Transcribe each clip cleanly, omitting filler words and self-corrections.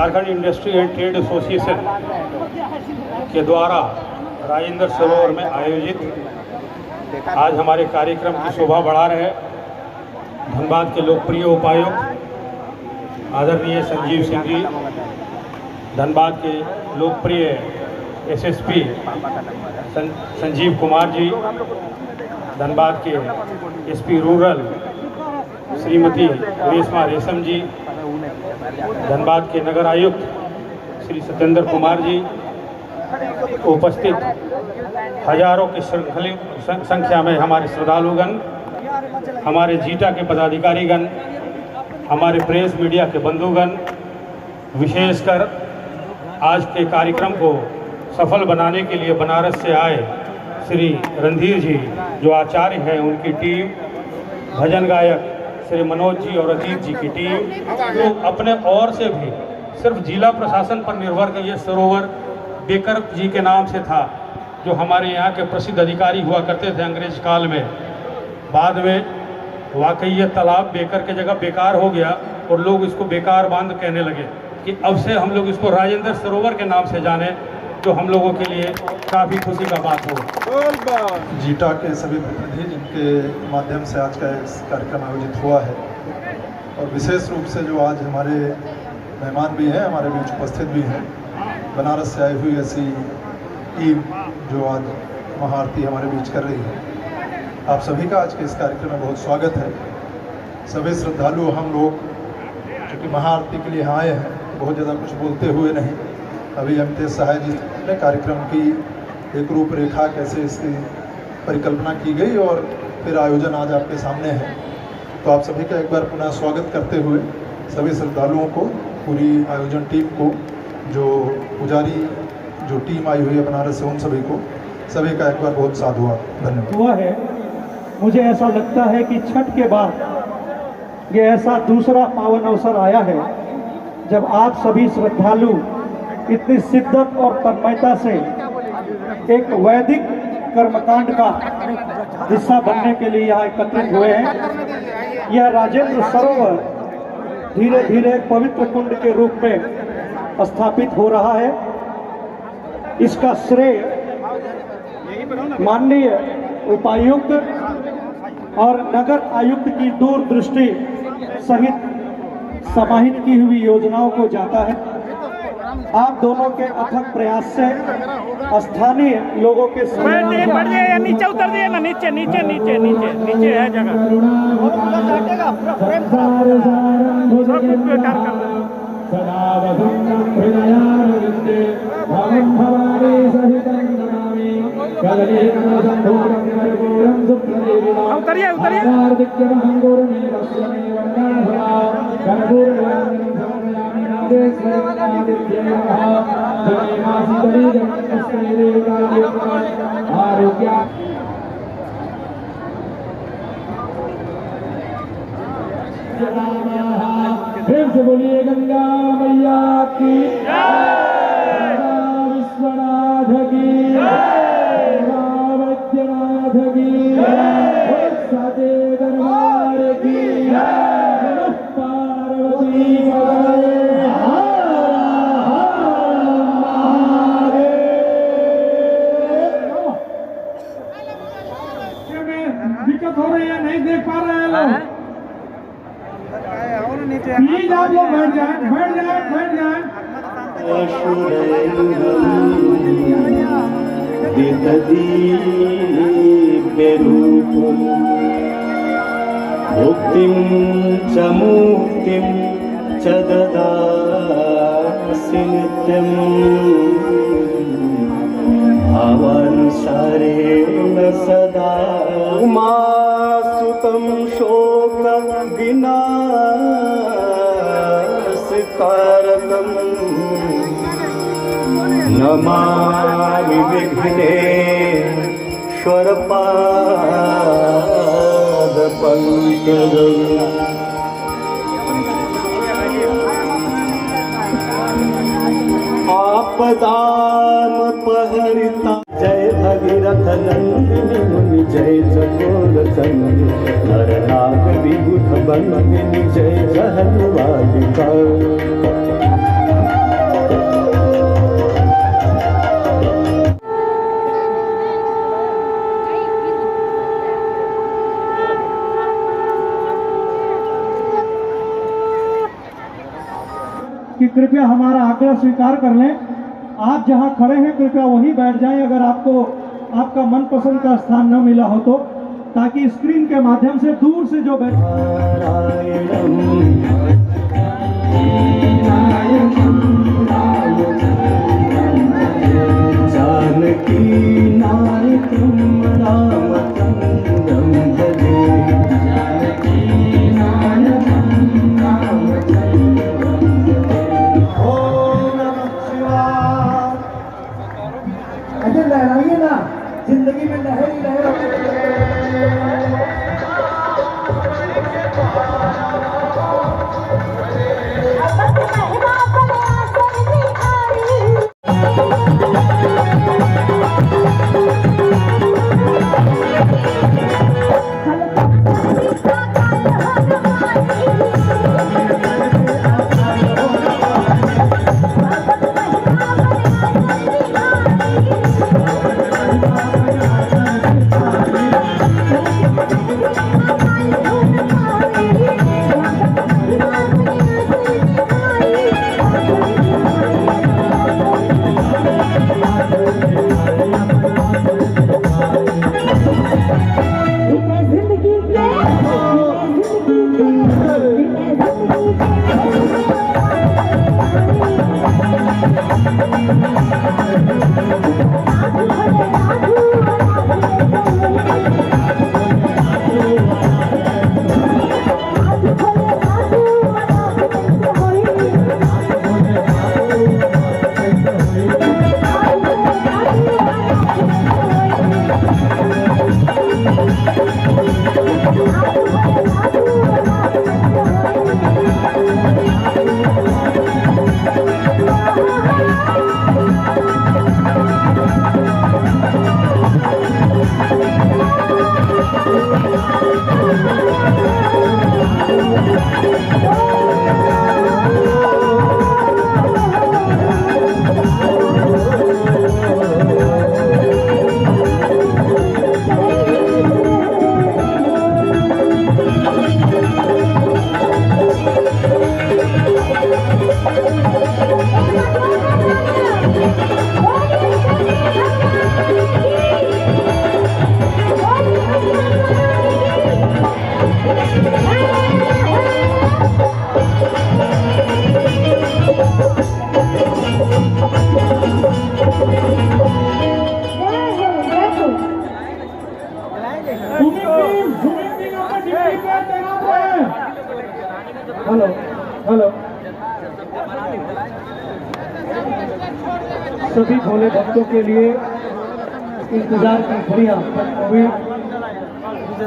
Jharkhand industry and trade association के द्वारा राजेंद्र सरोवर में आयोजित आज हमारे कार्यक्रम की शोभा बढ़ा रहे धनबाद के लोकप्रिय उपायुक्त आदरणीय संजीव सिंह जी, धनबाद के लोकप्रिय एसएसपी संजीव कुमार जी, धनबाद के एसपी रूरल श्रीमती रेशमा रेशम जी, धनबाद के नगर आयुक्त श्री सत्येंद्र कुमार जी, उपस्थित हजारों की संख्या में हमारे श्रद्धालुगण, हमारे जीटा के पदाधिकारीगण, हमारे प्रेस मीडिया के बंधुगण, विशेषकर आज के कार्यक्रम को सफल बनाने के लिए बनारस से आए श्री रणधीर जी जो आचार्य हैं, उनकी टीम, भजन गायक श्री मनोज जी और अजीत जी की टीम, तो अपने और से भी सिर्फ जिला प्रशासन पर निर्भर कर ये सरोवर बेकर जी के नाम से था, जो हमारे यहाँ के प्रसिद्ध अधिकारी हुआ करते थे अंग्रेज काल में। बाद में वाकई ये तालाब बेकर के जगह बेकार हो गया और लोग इसको बेकार बांध कहने लगे कि अब से हम लोग इसको राजेंद्र सरोवर के नाम से जाने, जो हम लोगों के लिए काफ़ी खुशी का बात हो। जीटा के सभी प्रतिनिधि जिनके माध्यम से आज का इस कार्यक्रम आयोजित हुआ है, और विशेष रूप से जो आज हमारे मेहमान भी हैं, हमारे बीच उपस्थित भी हैं, बनारस से आई हुई ऐसी टीम जो आज महाआरती हमारे बीच कर रही है। आप सभी का आज के इस कार्यक्रम में बहुत स्वागत है। सभी श्रद्धालु हम लोग चूँकि महाआरती के लिए यहाँ आए हैं, बहुत ज़्यादा कुछ बोलते हुए नहीं, अभी अमितेश सहाय जी ने कार्यक्रम की एक रूपरेखा कैसे इसकी परिकल्पना की गई और फिर आयोजन आज आपके सामने है। तो आप सभी का एक बार पुनः स्वागत करते हुए सभी श्रद्धालुओं को, पूरी आयोजन टीम को, जो पुजारी जो टीम आई हुई है बनारस से, उन सभी का एक बार बहुत साधुवाद, धन्यवाद। हुआ है, मुझे ऐसा लगता है कि छठ के बाद ये ऐसा दूसरा पावन अवसर आया है जब आप सभी श्रद्धालु इतनी शिद्दत और तन्मयता से एक वैदिक कर्मकांड का हिस्सा बनने के लिए यहाँ एकत्रित हुए हैं। यह राजेंद्र सरोवर धीरे धीरे एक पवित्र कुंड के रूप में स्थापित हो रहा है। इसका श्रेय माननीय उपायुक्त और नगर आयुक्त की दूरदृष्टि सहित समाहित की हुई योजनाओं को जाता है। आप दोनों के अथक प्रयास से स्थानीय लोगों के नीचे उतर दिए ना, नीचे नीचे नीचे नीचे नीचे है जगह। उतरिए उतरिए। फिर से बोलिए गंगा मैया की, विश्वनाथ की, वैद्यनाथ की, साचे दरबार की, पार्वती दिक्कत हो रही है, नहीं देख पा रहे हैं लोग। प्लीज आप लोग बैठ जाएं, बैठ जाएं, बैठ जाएं। मुक्तिं च मुक्तिं च ददासि नित्यं भावानुसारेण सदा उमासुतं शोकविनाशकारकं नमामि विघ्नेश्वरपादपङ्कजम्। आपदामपहरिता जय भगीरथ नंदिनी मुनि, जय चकोर चंद्र नरनाग विबुध बंदिनी, जय जहन्वादिका। कृपया हमारा आग्रह स्वीकार कर लें। आप जहां खड़े हैं कृपया वहीं बैठ जाएं अगर आपको आपका मनपसंद का स्थान न मिला हो तो, ताकि स्क्रीन के माध्यम से दूर से जो बैठ जानकी नायकं रामचन्द्रं भजे। ऐसे लहराइए ना, जिंदगी में लहर ही लहर। हेलो हेलो, सभी भोले भक्तों के लिए इंतजार की घड़ियां हुई।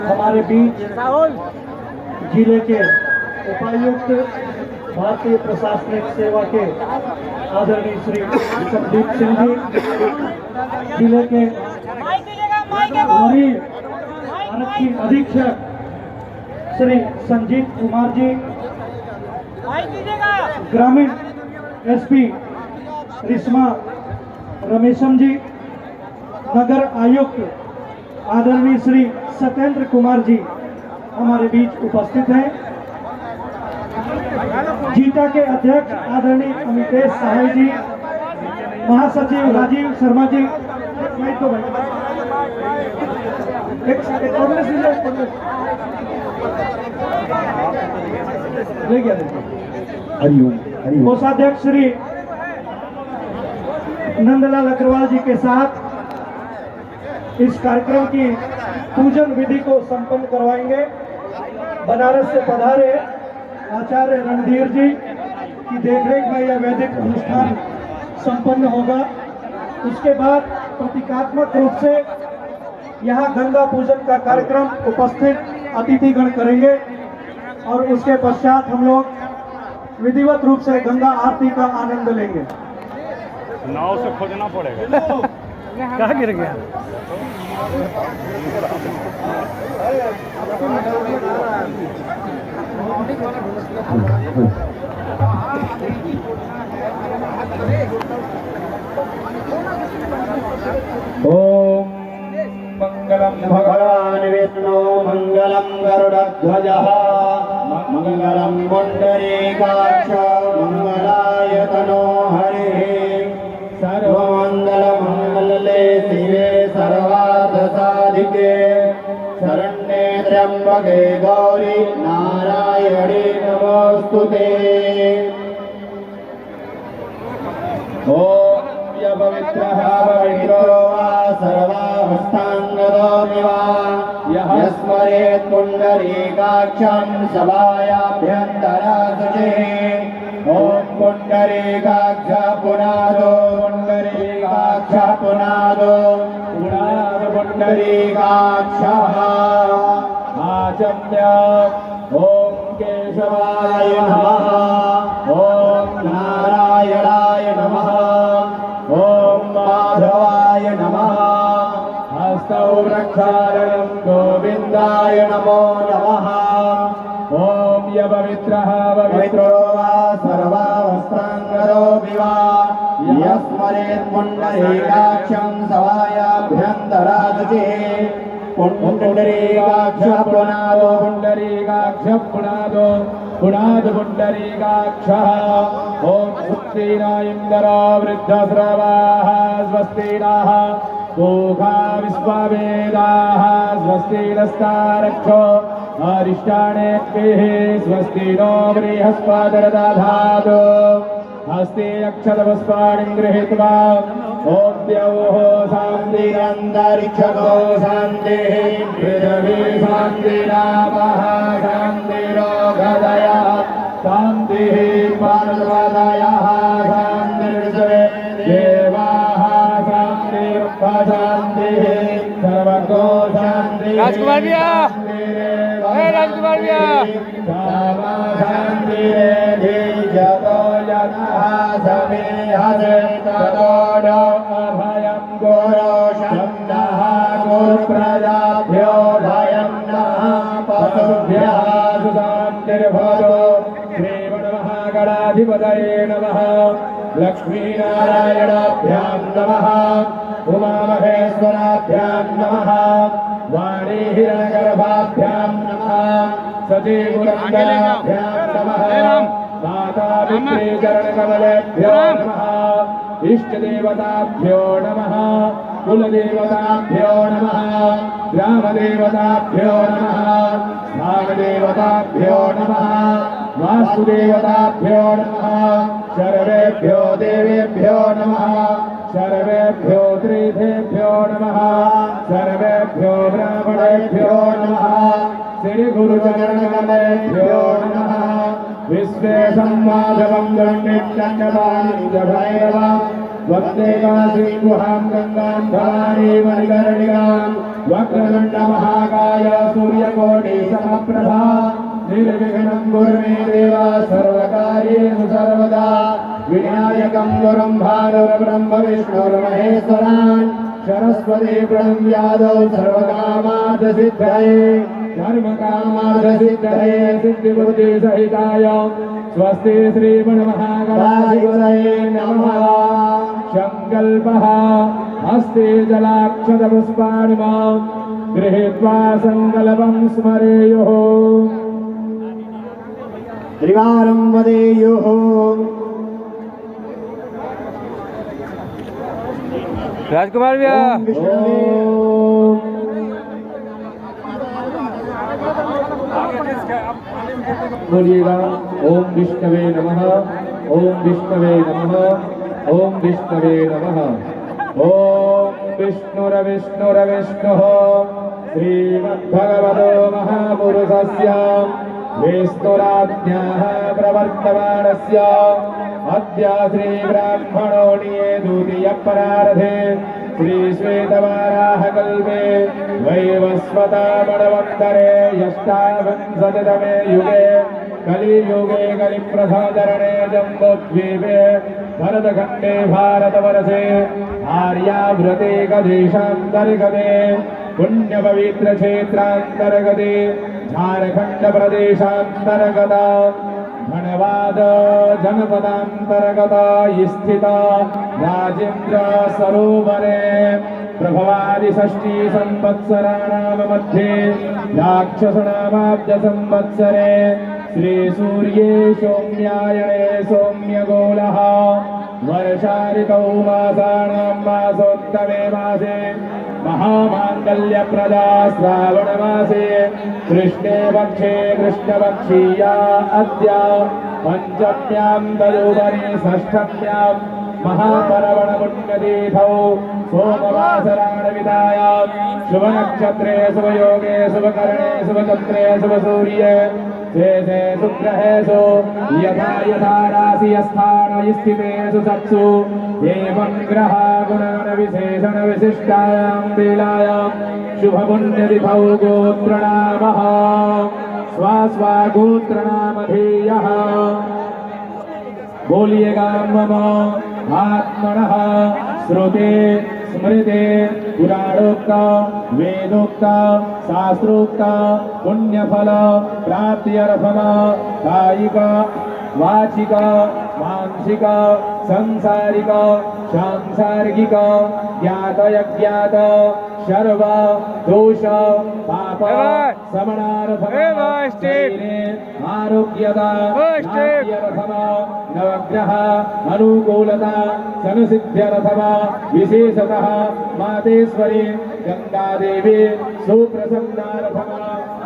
हमारे बीच जिले के उपायुक्त भारतीय प्रशासनिक सेवा के आदरणीय श्री संदीप सिंह जी, जिले के वरीय आरक्षी अधीक्षक श्री संजीत कुमार जी, ग्रामीण एसपी रिश्मा रमेशम जी, नगर आयुक्त आदरणीय श्री सत्येंद्र कुमार जी हमारे बीच उपस्थित हैं। जीटा के अध्यक्ष आदरणीय अमितेश सहाय जी, महासचिव राजीव शर्मा जी, कोषाध्यक्ष श्री नंदलाल अग्रवाल जी के साथ इस कार्यक्रम की पूजन विधि को संपन्न करवाएंगे। बनारस से पधारे आचार्य रणधीर जी की देखरेख में यह वैदिक अनुष्ठान संपन्न होगा। उसके बाद प्रतीकात्मक रूप से यहाँ गंगा पूजन का कार्यक्रम उपस्थित अतिथिगण करेंगे और उसके पश्चात हम लोग विधिवत रूप से गंगा आरती का आनंद लेंगे। नाव से खोजना पड़ेगा। कहाँ गिर गया? ओम मंगलम भगवान् विष्णु मंगलम गरुडध्वजः मंगलम पुंडरीकाक्ष मंगलाय तनो हरिः सर्वमंगलमंगले शिवे सर्वार्थसाधिके शरण्ये त्र्यंबके गौरी नारायणी नमोस्तुते। ओम पवित्रः पवित्रो वा सर्वावस्थांगतो वा यस्मरेत् पुण्डरीकाक्षं सभायाभ्यन्तराशुचिः। ओम पुण्डरीकाक्ष पुनादो पुण्डरीकाक्ष पुनादो पुनाद पुण्डरीकाक्षः आचम्य। ओम केशवाय नमः। ओम नारायणाय नमः। ओम माधवाय नमः। हस्तौ रक्षालयं गोविन्दाय नमो नमः। ओम यपवित्रः पवित्रो वा सर्वावस्थांगतो वा यस्मरेत् पुण्डरीकाक्षं सभायाभ्यन्तराशुचिः। पुण्डरीकाक्ष पुनादो पुण्डरीकाक्ष पुनादो पुनाद पुण्डरीकाक्षः। ओम स्वस्ति न इन्द्रो वृद्धश्रवाः स्वस्ति नः पूषा विश्ववेदाः स्वस्ति नस्तारक्षो अरिष्टानेभिः स्वस्ति नो बृहस्पतिर्दधातु। हस्ते अक्षतपुष्पाणिं गृहीत्वा ओम द्यौः शान्तिरन्तरिक्षतो शान्तिः पृथिवी शान्तिरापः शान्तिरोगदयः शान्तिः पर्वतयः शान्तिर्विश्वे देवाः शान्तिः सर्वतो शान्तिः। राजकुमार भैया, राजकुमार भैया, शान्तिरेधि जतो जनः समेहसे ततो न अभयं गुरो शब्दः गुरुप्रजाभ्यो भयं नः पशुभ्यः सुशान्तिर्भवतु। श्रीमन्महागणाधिपतये नमः। लक्ष्मीनारायणाभ्यां नमः। उमामहेश्वराभ्यां नमः। वाणीहिरण्यगर्भाभ्यां नमः। सतीपुरन्दराभ्यां नमः। माता पितृचरणकमलेभ्यो नमः। इष्टदेवताभ्यो नमः। कुलदेवताभ्यो नमः। ग्रामदेवताभ्यो नमः। स्थानदेवताभ्यो नमः। वास्तुदेवताभ्यो नमः। सर्वेभ्यो देवेभ्यो नमः। सर्वेभ्यो त्रिदेभ्यो नमः। सर्वेभ्यो ब्राह्मणेभ्यो नमः। श्री गुरुचरणकमलेभ्यो नमः। विश्वेशं माधवं दण्डितन्यपाणिभैरवं वन्दे काशीं गुहां गंगां भवानीं मणिकर्णिकां। वक्रतुण्डमहाकाय सूर्यकोटिसमप्रभा निर्विघ्नं कुरु मे देव सर्वकार्येषु सर्वदा। विनायकं गुरुं भानुर्ब्रह्म विष्णुर्महेश्वरान् सरस्वती प्रणम्यादौ सर्वकामार्थसिद्धये धर्मकामार्थसिद्धये सिद्धिबुद्धिसहिताय स्वस्ति श्रीमन्महागणाधिपतये नमः। संकल्पः हस्ते जलाक्षतपुष्पाणि गृहीत्वा संकल्पं स्मरेयुः त्रिवारं वदेयुः। राजकुमार भैया, बोलिएगा ओम विष्णवे नमः। ओम विष्णवे नमः। ओम विष्णवे नमः। ओम विष्णुरविष्णुरविष्णुः श्रीमद्भगवतो महापुरुषस्य विष्णुराज्ञाः प्रवर्तमानस्य अद्य श्रीब्राह्मणोऽणिये द्वितीयपरार्धे श्रीश्वेतवाराहकल्पे वैवस्वतामणवन्तरे षष्ठाविंशतितमे युगे कलियुगे कलिप्रथमचरणे जम्बूद्वीपे भरतखण्डे भारतवर्षे आर्याव्रते गदेशान्तर्गते पुण्यपवित्रक्षेत्रान्तर्गते झारखण्डप्रदेशान्तर्गत धनबाद जनपदान्तर्गत स्थिता राजेन्द्र सरोवरे प्रभवादि षष्ठी संवत्सराणां मध्ये राक्षसनामाब्ज संवत्सरे श्रीसूर्ये सौम्यायणे सौम्यगोलः वर्षाऋतौ मासानां मासोत्तमे मासे महामाङ्गल्यप्रदा श्रावणमासे कृष्णे पक्षे कृष्णपक्षीया अद्य पञ्चम्यां तदुपरि षष्ठम्यां महापर्वणपुण्यतीथौ सोमवासराणवितायां शुभनक्षत्रे शुभयोगे शुभकरणे शुभचन्द्रे शुभसूर्ये शेषे शुक्रहेषु यथा यथा राशिस्थानस्थितेषु सत्सु एवं ग्रहा गुणविशेषणविशिष्टायां वेलायां शुभपुण्यतिथौ गोत्रनामः स्वास्वागोत्रनामधेयः बोलिएगा मम आत्मनः श्रुते स्मृते पुराणोक्त वेदोक्त शास्त्रोक्त पुण्यफल प्राप्त्यर्थम कायिक वाचिक मानसिक सांसारिक सांसार्गिक ज्ञात अज्ञात सर्व दोष पाप समनार्थम आरोग्यता नवग्रह अनुकूलता संसिद्ध्यर्थम विशेषतः मातेश्वरी गंगा देवी सुप्रसन्नार्थम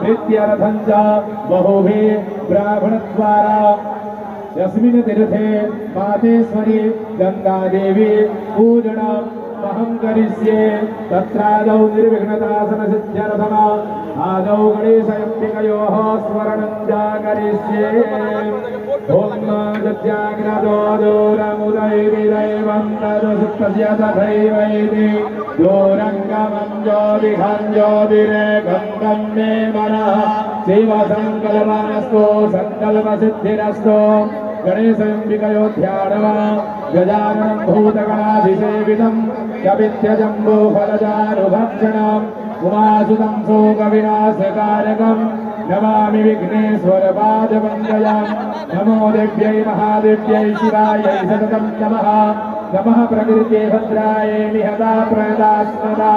प्रीत्यर्थं च बहुभिः ब्राह्मणद्वारा यस्मिन् तीर्थे मातेश्वरी गंगा देवी पूजनम् अहं करिष्ये तत्रादौ निर्विघ्नतासनसिद्ध्यर्थम आदौ गणेशयम्बिकयोः स्मरणं च करिष्ये ॐ दद्याग्रदो दूरमुदैविदैवं तदुसुप्तस्य तथैवैति दूरङ्गमं ज्योतिषं ज्योतिरेकं मे मनः शिवसङ्कल्पनस्तु सङ्कल्पसिद्धिरस्तु गणेशयम्बिकयोध्यानम गजाननं भूतगणाधिसेवितं कवित्यजम्बूफलजानुभक्षणम् उमासुतं शोकविनाशकारकं नमामि विघ्नेश्वरपादपङ्कजं नमो देव्यै महादेव्यै शिवायै सततं नमः नमः प्रकृते भद्रायै निहता प्रदास्मदा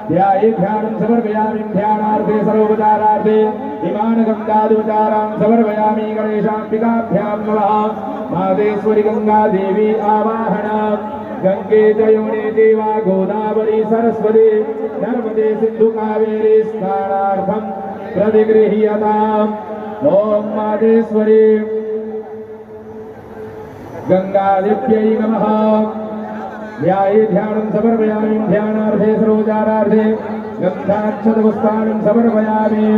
ध्याये ध्यानं समर्पयामि ध्यानार्थे सर्वोपचारार्थे इमान् गङ्गादुपचारां समर्पयामि गणेशाम्बिकाभ्यां नमः माहेश्वरी गंगा देवी आवाहनम् गंगे च यमुने देवा गोदावरी सरस्वती नर्मदे सिंधु कावेरी स्नानार्थं प्रतिगृह्यताम् ॐ माहेश्वरी गंगादेव्यै नमः ध्याये ध्यानं समर्पयामि ध्यानार्थे सर्वोपचारार्थे गन्धाक्षतपुष्पाणि समर्पयामि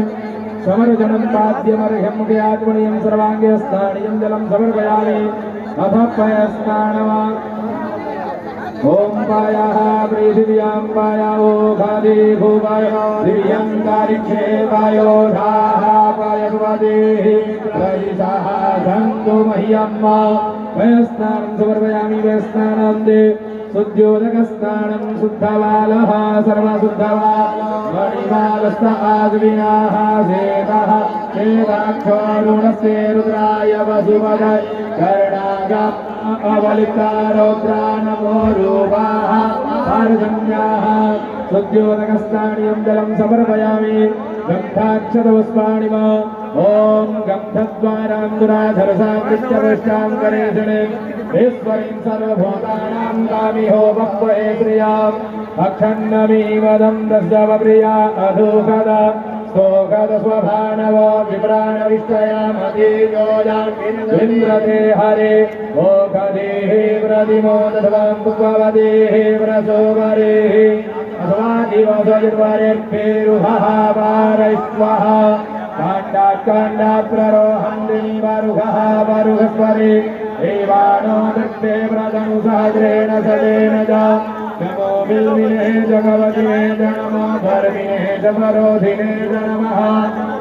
समर्जनं पाद्यमर्घ्यं मुख्यात्मनीयं सर्वाङ्गे स्नानीयं जलं समर्पयामि अथ पयस्नानम् ओम पायाः पृथिव्यां पायावो खादे भूपाय दिव्यं कारिक्षे पायोधाः पायस्वदेः प्रदिशः सन्तु मह्यं पयस्नानं समर्पयामि पयस्नानं दे शुद्ध्योदकस्नानं शुद्धबालः सर्वशुद्धबालः मणिमालस्त आद्विनाः शेतः शेताक्षोरुणस्ते रुद्राय वसुपदय कर्णागम् अवलितारौद्रानमो रूपाः पारजन्याः शुद्ध्योदकस्नानीयं जलं समर्पयामि गन्धाक्षतपुष्पाणि ॐ गन्धद्वारां कृत्यवष्टां गणेशने ईश्वरीं सर्वभूतानां कामिहो बह्वये प्रियाम् अखण्डमीवदं दशवप्रिया अधोगदा स्तोगद स्वभानव विप्राणविष्टयामतीयोजान्विन्द्रते हरे ओखदेः प्रतिमोदध्वं पुष्पवदेः व्रसोवरेः अथवा दिवसयुर्वरेर्भेरुहः पारैस्वः काण्डात् प्ररोहन्ति वरुहः वरुहस्वरे देवानो दत्ते व्रतनुसहस्रेण सदेन च नमो बिल्विने जगवतिने च नमो धर्मिणे च परोधिने च नमः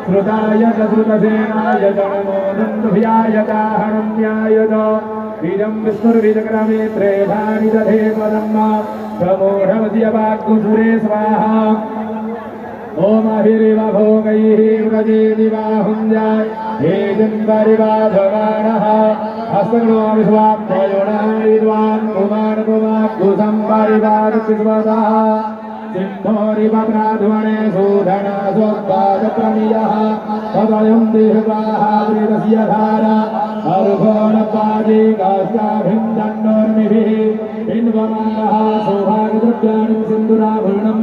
श्रुताय च श्रुतसेनाय च नमो दन्तुभ्याय च हरण्याय च बीजं विष्णुर्बीजक्रमे त्रेधानि दधे पदम् प्रमोढमस्य वाग्गुसुरे स्वाहा ओम अहिरिव भोगैः व्रजेदिवाहुञ्जाय हे जन्मरिवाधवाणः हस्तगणो विश्वाभ्ययुणः विद्वान् कुमान् कुमाग्गुसं परिवारतिस्वतः सिंहोरिव प्राध्वणे सूधना सोत्पादप्रमियः तदयं देहवाहाग्रेरस्य धारा अर्घोणपादे काष्ठाभिन्दन्नोर्मिभिः पिन्वमानः सौभाग्यद्रव्याणि सिन्दूराभरणं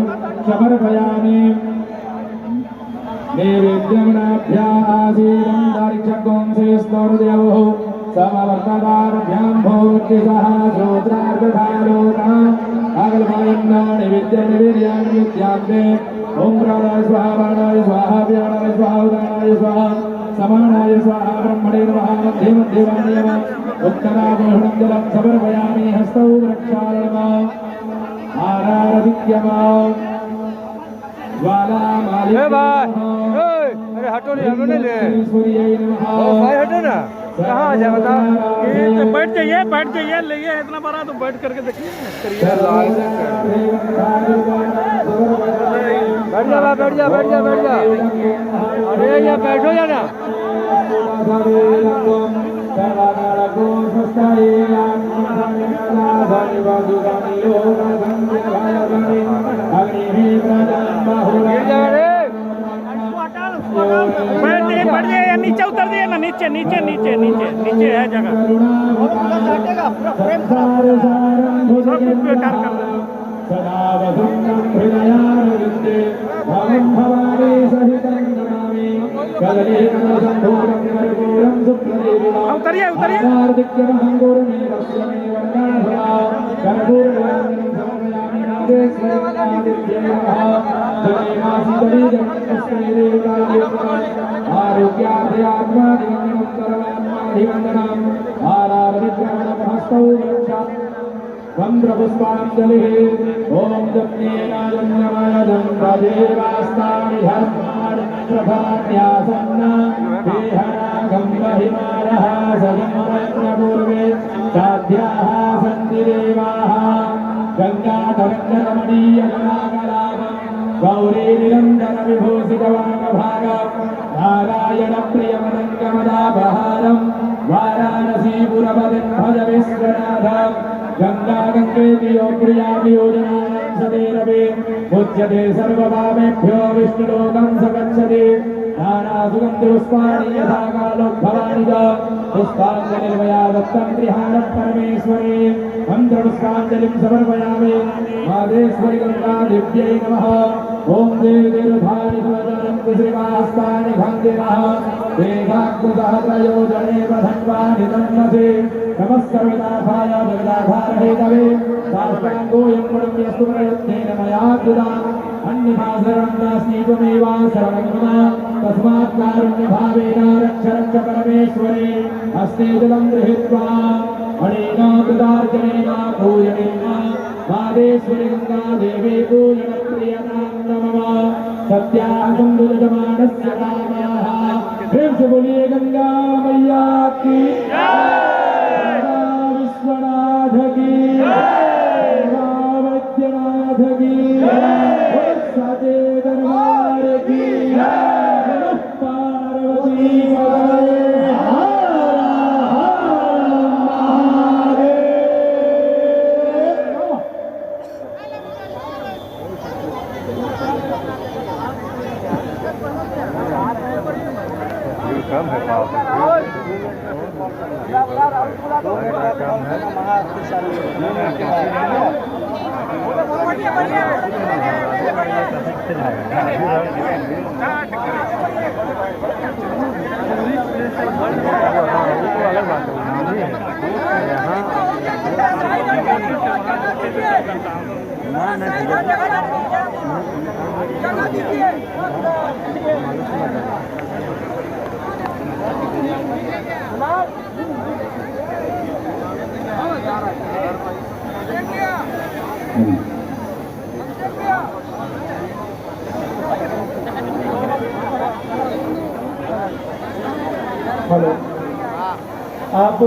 समर्पयामि नैवेद्यमनाभ्यासीनं दारिक्षकोंसे स्तोर्देवो समवर्तदाभ्यां भोक्तिसः श्रोत्रार्धधालोका अगलमायन्ना नैवेद्यनिवेद्यानि नित्यान्ते ॐ प्राणाय स्वाहा प्राणाय स्वाहा व्याणाय स्वाहा उदानाय स्वाहा समानाय स्वाहा ब्रह्मणे नमः मध्ये मध्ये वाणीयम उत्तराभूषणं जलं समर्पयामि हस्तौ रक्षालनम् आरारविद्यमा अरे हटो नहीं ले भाई हटो ना कहाँ आ जाए बता बैठ जाइए लेइए इतना बड़ा तो बैठ करके देखिए बैठ जा अरे यहाँ बैठो या ना बैठ जाइए नीचे उतर दिए ना नीचे है जगह सब कुछ बेकार कर रहे उतरिए वन्द्रपुष्पाञ्जलिः ॐ जप्नेनाजन्यमयजं तदेवास्तानि धर्माणप्रभान्यासन्ना देहनागं महिमानः सजन्मपूर्वे साध्याः सन्ति देवाः गङ्गाधरङ्गरमणीयजलाकलापं गौरीनिरन्तरविभूषितवाङ्गभागं नारायणप्रियमनङ्गमदापहारं वाराणसीपुरपतिं भज विश्वनाथं गंगा गंगेति यो प्रियामि योजनानां सदेरवे मुच्यते सर्वपापेभ्यो विष्णुलोकं स गच्छति नानासुगन्धिपुष्पाणि यथा कालोद्भवानि च पुष्पाञ्जलिर्मया दत्तं गृहाणं परमेश्वरे मन्त्रपुष्पाञ्जलिं समर्पयामि मादेश्वरि गङ्गादेव्यै नमः ॐ देवीर्धानि सुवचनं श्रीवास्तानि भङ्गिनः वेदाग्रसहस्रयोजने वधन्वानि तन्मसे नमस्कर्विदाभाय जगदाधारहेतवे साष्टाङ्गोऽयं पुण्यस्तु प्रयत्नेन मया कृतम् अन्यथा शरणं नास्ति त्वमेव शरणं मम तस्मात् कारुण्यभावेन रक्ष रक्ष परमेश्वरे हस्ते जलं गृहीत्वा अनेन कृतार्जनेन पूजनेन मादेश्वरि गङ्गादेवी पूजनप्रियतां नमः सत्याः सन्दुलजमानस्य कामाः प्रेम से बोलिए गंगा मैया की विश्वनाथ की वैद्यनाथ की सचे दरबार की पार्वती कम है पाव हेलो, आप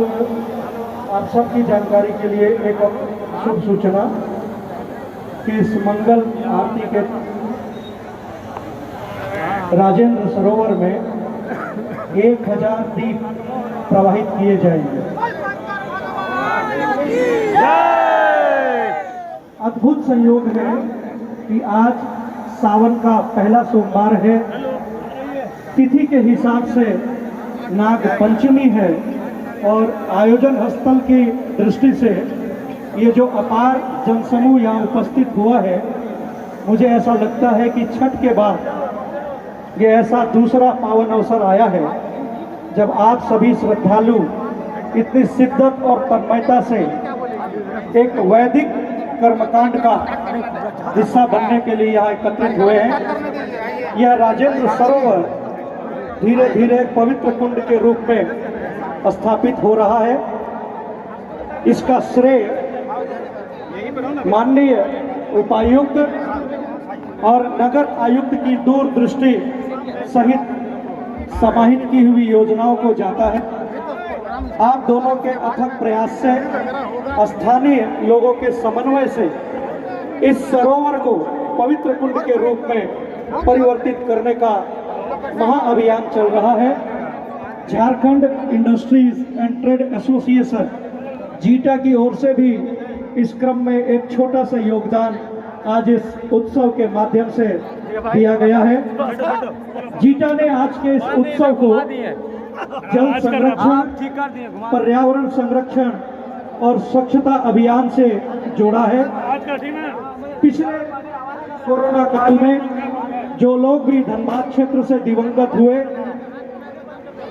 सबकी जानकारी के लिए एक शुभ सूचना कि इस मंगल आरती के राजेंद्र सरोवर में 1000 दीप प्रवाहित किए जाएंगे। अद्भुत संयोग है कि आज सावन का पहला सोमवार है। तिथि के हिसाब से नाग पंचमी है और आयोजन स्थल की दृष्टि से ये जो अपार जनसमूह यहाँ उपस्थित हुआ है, मुझे ऐसा लगता है कि छठ के बाद ये ऐसा दूसरा पावन अवसर आया है जब आप सभी श्रद्धालु इतनी शिद्दत और तन्मयता से एक वैदिक कर्मकांड का हिस्सा बनने के लिए यहाँ एकत्रित हुए हैं। यह राजेंद्र सरोवर धीरे धीरे पवित्र कुंड के रूप में स्थापित हो रहा है। इसका श्रेय माननीय उपायुक्त और नगर आयुक्त की दूरदृष्टि सहित समाहित की हुई योजनाओं को जाता है। आप दोनों के अथक प्रयास से, स्थानीय लोगों के समन्वय से इस सरोवर को पवित्र कुंड के रूप में परिवर्तित करने का महाअभियान चल रहा है। Jharkhand industries and trade association zeta की ओर से भी इस क्रम में एक छोटा सा योगदान आज इस उत्सव के माध्यम से दिया गया है। जीटा ने आज के इस उत्सव को जल संरक्षण, पर्यावरण संरक्षण और स्वच्छता अभियान से जोड़ा है। पिछले कोरोना काल में जो लोग भी धनबाद क्षेत्र से दिवंगत हुए,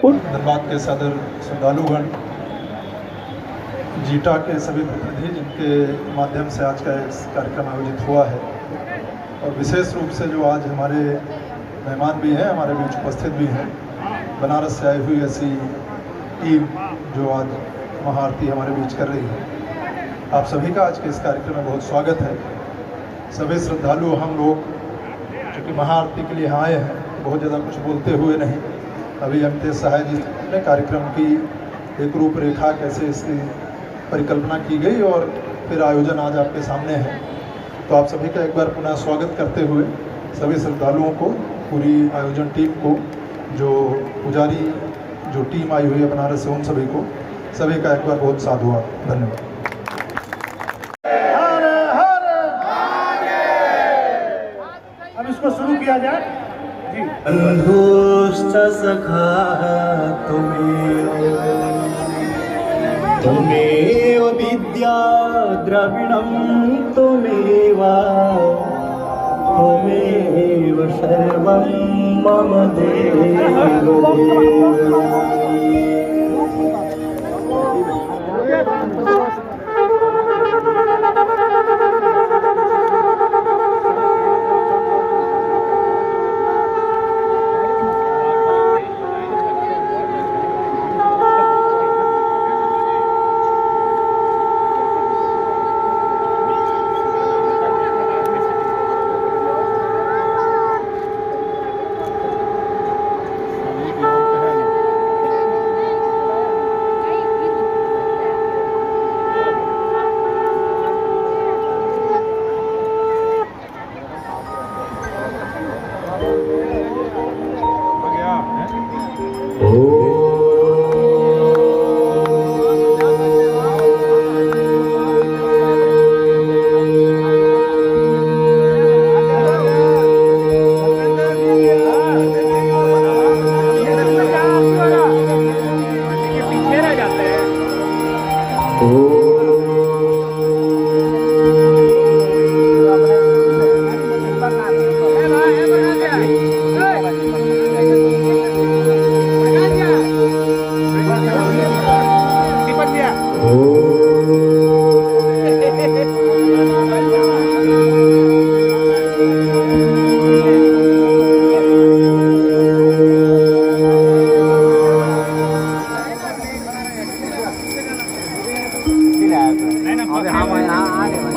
उन धनबाद के सदर श्रद्धालुगण, जीटा के सभी प्रतिनिधि जिनके माध्यम से आज का इस कार्यक्रम आयोजित हुआ है, और विशेष रूप से जो आज हमारे मेहमान भी हैं, हमारे बीच उपस्थित भी हैं, बनारस से आई हुई ऐसी टीम जो आज महाआरती हमारे बीच कर रही है। आप सभी का आज के इस कार्यक्रम में बहुत स्वागत है। सभी श्रद्धालु हम लोग चूँकि महाआरती के लिए यहाँ आए हैं, बहुत ज़्यादा कुछ बोलते हुए नहीं, अभी अमितेश सहाय जी ने कार्यक्रम की एक रूपरेखा कैसे इसकी परिकल्पना की गई और फिर आयोजन आज आपके सामने है। तो आप सभी का एक बार पुनः स्वागत करते हुए सभी श्रद्धालुओं को, पूरी आयोजन टीम को, जो पुजारी जो टीम आई हुई है बनारस से, उन सभी का एक बार बहुत साधुवाद, धन्यवाद। अब इसको शुरू किया जाए जी। सखा त्वमेव विद्या द्रविणं त्वमेव सर्वं मम देव।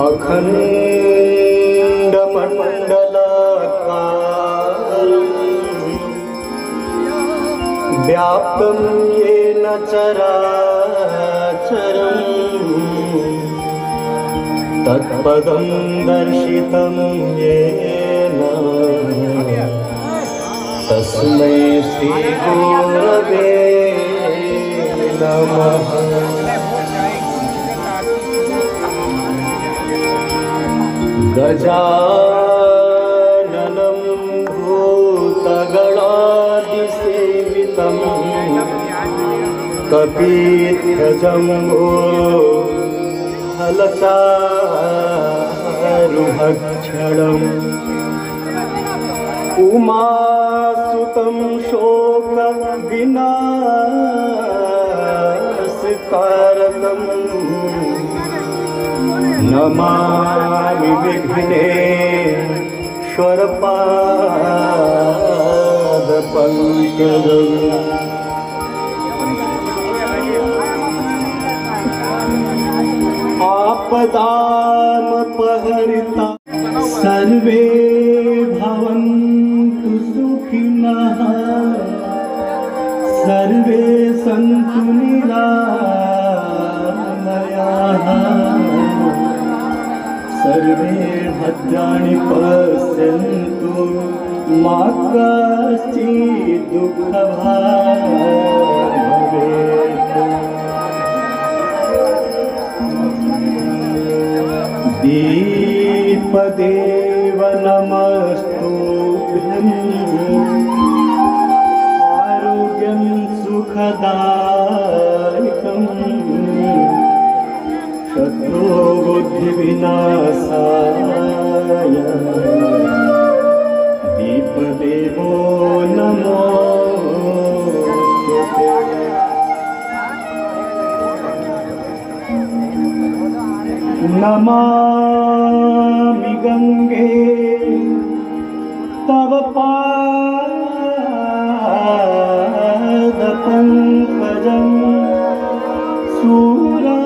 अखंड मंडलाकारं व्याप्तं येन चराचरं तत्पदं दर्शितं येन तस्मै श्री गुरवे नमः। गजाननं भूतगणाधिसेवितं कपीत्यजम्बो हलचारुभक्षणम् उमासुतं शोकविनाशकारकम् नमामि विघ्नेश्वरपादपङ्कजम्। आपदामपहरिता सर्वे भवन्तु सुखिनः सर्वे सन्तु निरामयाः सर्वे भद्राणि पश्यन्तु मा कश्चित् दुःखभाग् भवेत्। दीपदेव नमस्तुभ्यम् आरोग्यं सुखदायकम् शत्रुबुद्धिविनाशाय दीपदेवो नमोस्तुते। नमामि गंगे तव पादपङ्कजं शूराशुरैर्हम्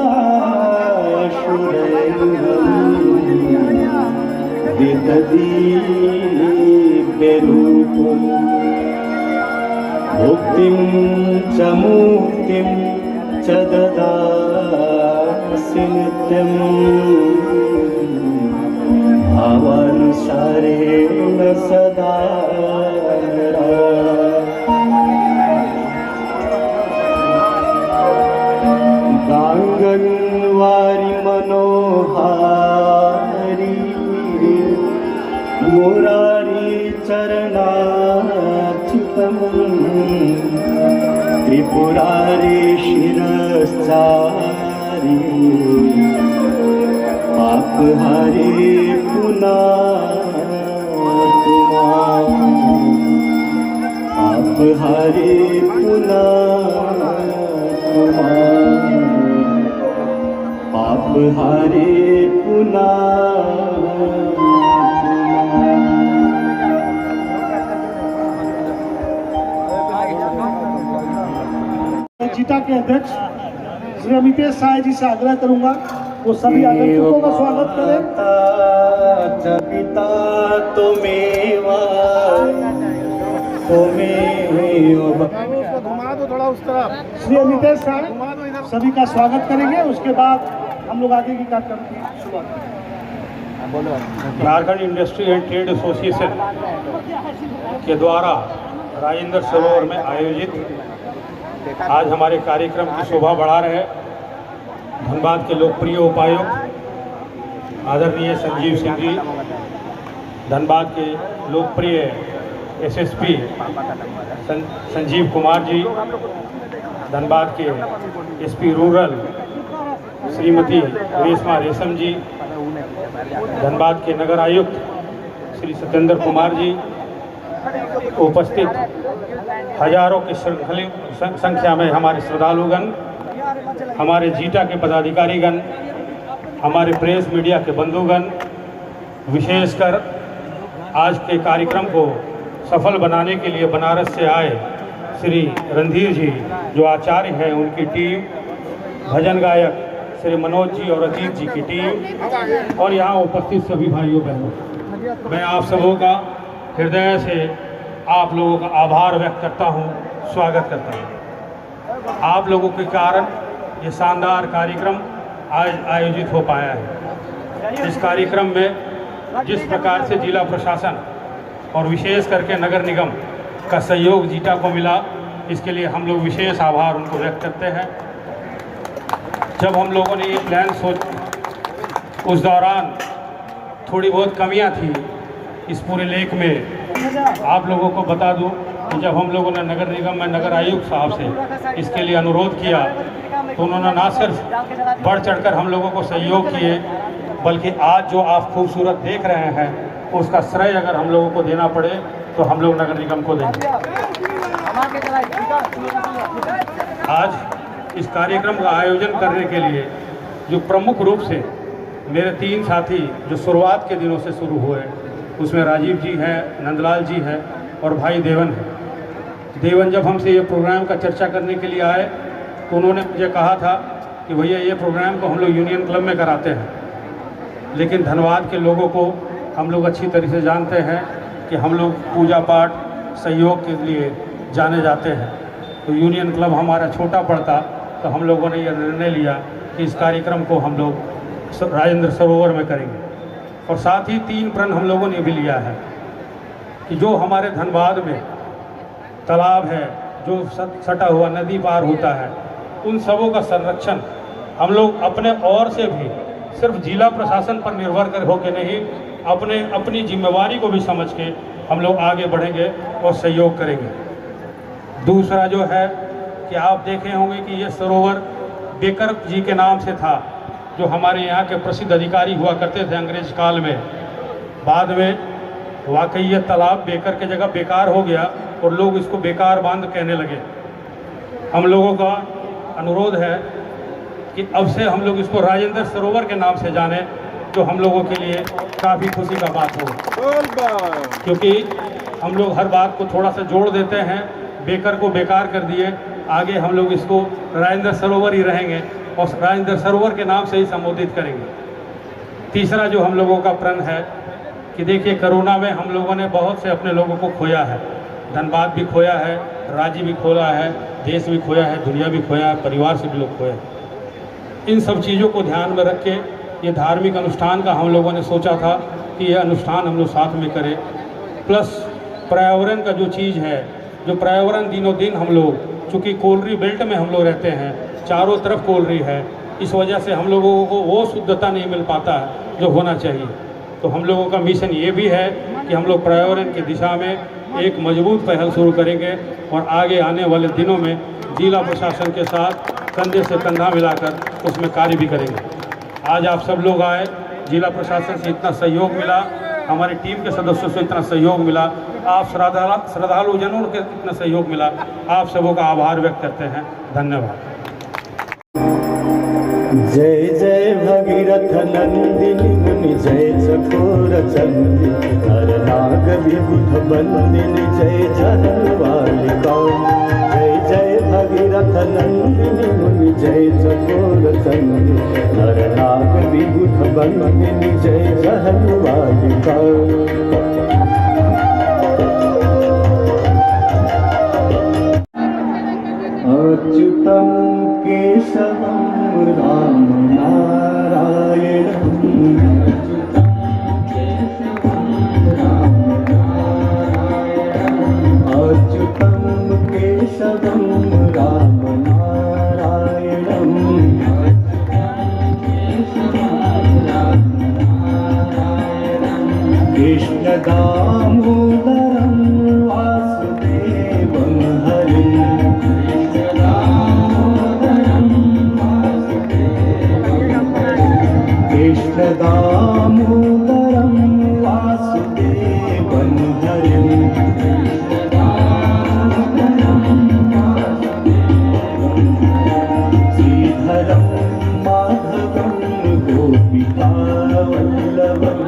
दिव्यरूपम् मुक्तिं च मुक्तिं च ददासि नित्यम् भावानुसारेण सदा गाङ्गन्वारि मनोहारी मुरारी चरणार्चितम् त्रिपुरारी शिरश्चारी पापहारी पापहारी पापहारी जीटा के अध्यक्ष श्री अमितेश शाह जी से आग्रह करूंगा वो सभी आगंतुकों का स्वागत करें। पिता तुमेव घुमा दो थोड़ा उस तरफ। श्री अमितेश शाह सभी का स्वागत करेंगे, उसके बाद हम लोग आगे की कार्यक्रम की शुरुआत करेंगे। Jharkhand industry and trade association के द्वारा राजेंद्र सरोवर में आयोजित आज हमारे कार्यक्रम की शोभा बढ़ा रहे धनबाद के लोकप्रिय उपायुक्त आदरणीय संजीव सिंह जी, धनबाद के लोकप्रिय एसएसपी संजीव कुमार जी, धनबाद के एसपी रूरल श्रीमती रेशमा रेशम जी, धनबाद के नगर आयुक्त श्री सत्येंद्र कुमार जी, उपस्थित हजारों की संख्या में हमारे श्रद्धालुगण, हमारे जीटा के पदाधिकारीगण, हमारे प्रेस मीडिया के बंधुगण, विशेषकर आज के कार्यक्रम को सफल बनाने के लिए बनारस से आए श्री रणधीर जी जो आचार्य हैं, उनकी टीम, भजन गायक श्री मनोज जी और अजीत जी की टीम और यहाँ उपस्थित सभी भाइयों बहनों, मैं आप सबों का हृदय से आप लोगों का आभार व्यक्त करता हूँ, स्वागत करता हूँ। आप लोगों के कारण ये शानदार कार्यक्रम आज आयोजित हो पाया है। इस कार्यक्रम में जिस प्रकार से जिला प्रशासन और विशेष करके नगर निगम का सहयोग जीटा को मिला, इसके लिए हम लोग विशेष आभार उनको व्यक्त करते हैं। जब हम लोगों ने ये प्लान उस दौरान थोड़ी बहुत कमियां थी इस पूरे लेख में। आप लोगों को बता दूं कि जब हम लोगों ने नगर निगम में नगर आयुक्त साहब से इसके लिए अनुरोध किया तो उन्होंने ना सिर्फ बढ़ चढ़कर हम लोगों को सहयोग किए, बल्कि आज जो आप खूबसूरत देख रहे हैं उसका श्रेय अगर हम लोगों को देना पड़े तो हम लोग नगर निगम को देंगे। आज इस कार्यक्रम का आयोजन करने के लिए जो प्रमुख रूप से मेरे 3 साथी जो शुरुआत के दिनों से शुरू हुए, उसमें राजीव जी हैं, नंदलाल जी हैं और भाई देवन है। देवन जब हमसे ये प्रोग्राम का चर्चा करने के लिए आए तो उन्होंने मुझे कहा था कि भैया ये प्रोग्राम को हम लोग यूनियन क्लब में कराते हैं, लेकिन धनबाद के लोगों को हम लोग अच्छी तरह से जानते हैं कि हम लोग पूजा पाठ सहयोग के लिए जाने जाते हैं, तो यूनियन क्लब हमारा छोटा पड़ता, तो हम लोगों ने यह निर्णय लिया कि इस कार्यक्रम को हम लोग राजेंद्र सरोवर में करेंगे। और साथ ही 3 प्रण हम लोगों ने भी लिया है कि जो हमारे धनबाद में तालाब है, जो सटा हुआ नदी पार होता है, उन सबों का संरक्षण हम लोग अपने ओर से भी सिर्फ जिला प्रशासन पर निर्भर कर होकर नहीं, अपनी जिम्मेवारी को भी समझ के हम लोग आगे बढ़ेंगे और सहयोग करेंगे। दूसरा जो है कि आप देखे होंगे कि ये सरोवर बेकर जी के नाम से था, जो हमारे यहाँ के प्रसिद्ध अधिकारी हुआ करते थे अंग्रेज काल में। बाद में वाकई ये तालाब बेकर के जगह बेकार हो गया और लोग इसको बेकार बांध कहने लगे। हम लोगों का अनुरोध है कि अब से हम लोग इसको राजेंद्र सरोवर के नाम से जाने, जो हम लोगों के लिए काफ़ी खुशी का बात हो, क्योंकि हम लोग हर बात को थोड़ा सा जोड़ देते हैं, बेकर को बेकार कर दिए, आगे हम लोग इसको राजेंद्र सरोवर ही रहेंगे और राजेंद्र सरोवर के नाम से ही संबोधित करेंगे। तीसरा जो हम लोगों का प्रण है कि देखिए कोरोना में हम लोगों ने बहुत से अपने लोगों को खोया है, धनबाद भी खोया है, राज्य भी खोया है, देश भी खोया है, दुनिया भी खोया है, परिवार से भी लोग खोए। इन सब चीज़ों को ध्यान में रख के ये धार्मिक अनुष्ठान का हम लोगों ने सोचा था कि ये अनुष्ठान हम लोग साथ में करें। प्लस पर्यावरण का जो चीज़ है, जो पर्यावरण दिनों दिन हम लोग, चूँकि कोलरी बेल्ट में हम लोग रहते हैं, चारों तरफ कोलरी है, इस वजह से हम लोगों को वो शुद्धता नहीं मिल पाता है जो होना चाहिए। तो हम लोगों का मिशन ये भी है कि हम लोग पर्यावरण की दिशा में एक मजबूत पहल शुरू करेंगे और आगे आने वाले दिनों में जिला प्रशासन के साथ कंधे से कंधा मिलाकर उसमें कार्य भी करेंगे। आज आप सब लोग आए, जिला प्रशासन से इतना सहयोग मिला, हमारी टीम के सदस्यों से इतना सहयोग मिला, आप श्रद्धालु जनों के इतना सहयोग मिला, आप सबों का आभार व्यक्त करते हैं। धन्यवाद। जय जय भगीरथ नंदिनी मुनि जय चकोर चंदी नर नाग विबुध बंदिनी जय जहनवाली कौन। जय जय भगीरथ नंदिनी मुनि जय चकोर चंदी नर नाग विबुध बंदिनी जय जहनवाली कौन। अच्युतं केशवं राम नारायणं अच्युतं केशवं राम नारायणं कृष्ण दामोदरं वासुदेवं हरिं कृष्ण दामोदरं वासुदेवं हरिं श्रीधरं माधवं गोपिका वल्लभं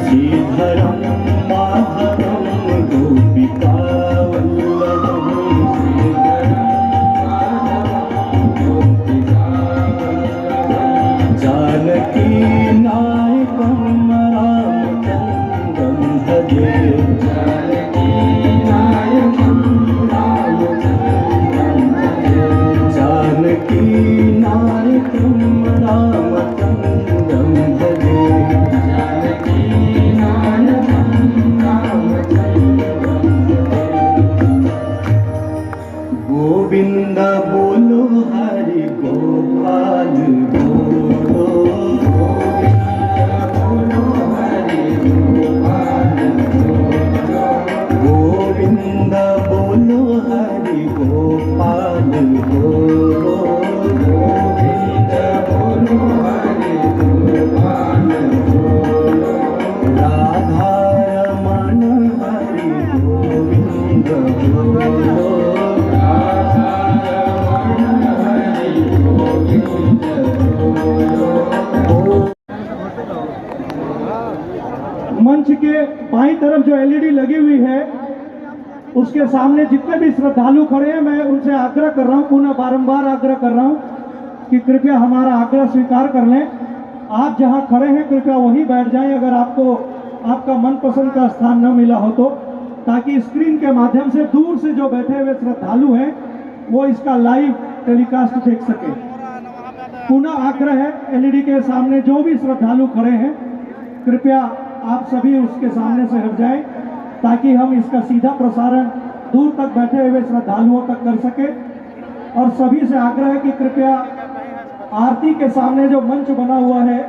श्रीधरं माधवं गोपिका जानकी नायकं रामचन्द्रं भजे जानकी नायकं रामचन्द्रं भजे जानकी नायकं रामचन्द्रं भजे जानकी नायकं रामचन्द्रं गोविंद बोलो हरि गोपाल बोलो गोविंद बोलो मंच के बाईं तरफ जो एलईडी लगी हुई है उसके सामने जितने भी श्रद्धालु खड़े हैं, मैं उनसे आग्रह कर रहा हूं, पुनः बारंबार आग्रह कर रहा हूं कि कृपया हमारा आग्रह स्वीकार कर लें। आप जहां खड़े हैं कृपया वहीं बैठ जाएं अगर आपको आपका मनपसंद का स्थान न मिला हो तो, ताकि स्क्रीन के माध्यम से दूर से जो बैठे हुए श्रद्धालु हैं वो इसका लाइव टेलीकास्ट देख सके। पुनः आग्रह है, एलईडी के सामने जो भी श्रद्धालु खड़े हैं कृपया आप सभी उसके सामने से हट जाएं ताकि हम इसका सीधा प्रसारण दूर तक बैठे हुए श्रद्धालुओं तक कर सके। और सभी से आग्रह है कि कृपया आरती के सामने जो मंच बना हुआ है,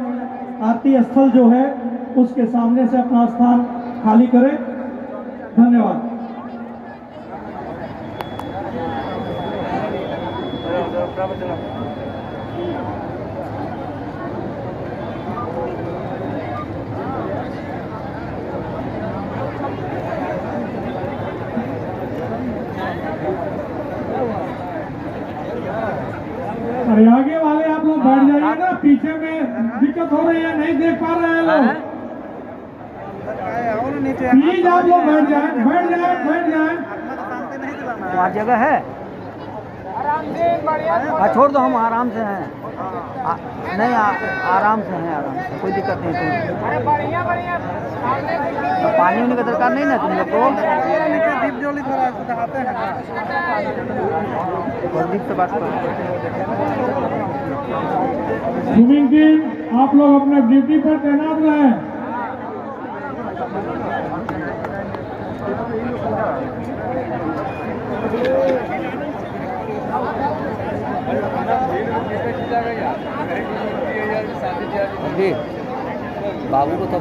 आरती स्थल जो है उसके सामने से अपना स्थान खाली करें। धन्यवाद। अरे आगे वाले आप लोग बैठ जाइए ना, पीछे में दिक्कत हो रही है, नहीं देख पा रहे हैं लोग। प्लीज आप लोग बैठ जाए, बैठ जाए, बैठ जाए। वहाँ जगह है, छोड़ दो, हम आराम से हैं। नहीं आराम से हैं, आराम से, कोई दिक्कत नहीं। तुम पानी होने का दरकार नहीं ना तुम लोग को। दीप से बात करो। स्विमिंग टीम आप लोग अपने ड्यूटी पर तैनात रहें। जी बाबू को तो